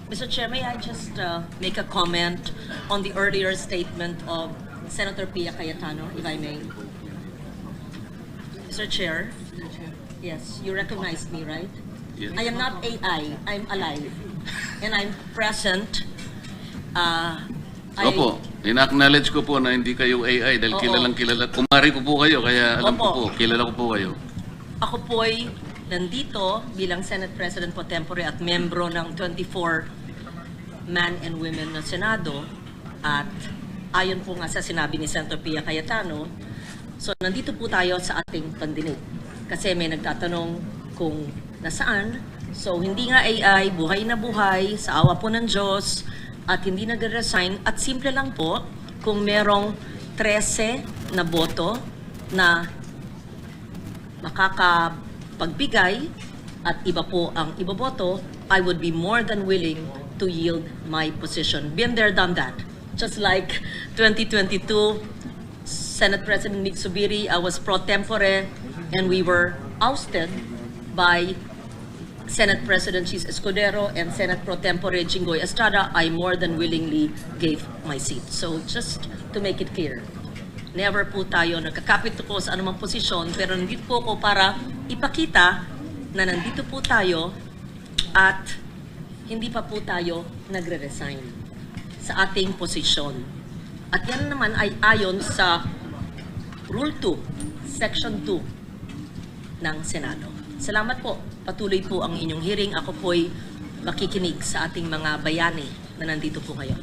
Mr. Chair, may I just make a comment on the earlier statement of Senator Pia Cayetano, if I may? Mr. Chair, yes, you recognize me, right? Yes. I am not AI, I'm alive. And I'm present. Opo, ina-acknowledge ko po na hindi kayo AI dahil Oo. kilalang kilala. Kumari ko po kayo, kaya alam ko Opo. po, kilala ko po kayo. Ako po'y nandito bilang Senate President pro tempore at membro ng 24 man and women na Senado. At ayon po nga sa sinabi ni Senator Pia Cayetano, so nandito po tayo sa ating pandinig. Kasi may nagtatanong kung nasaan. So hindi nga AI, buhay na buhay, sa awa po ng Diyos, at hindi nag-resign. At simple lang po, kung merong 13 na boto na makakapagbigay at iba po ang iboboto, I would be more than willing to yield my position. Been there, done that. Just like 2022, Senate President Mig Zubiri, I was pro tempore and we were ousted by Senate President Chis Escudero and Senate pro tempore Jinggoy Estrada. I more than willingly gave my seat. So just to make it clear, never po tayo nagkakapit ko sa anumang posisyon, pero nandito po ako para ipakita na nandito po tayo at hindi pa po tayo nagre-resign sa ating posisyon. At yan naman ay ayon sa Rule 2, Section 2 ng Senado. Salamat po. Patuloy po ang inyong hearing. Ako po'y makikinig sa ating mga bayani na nandito po ngayon.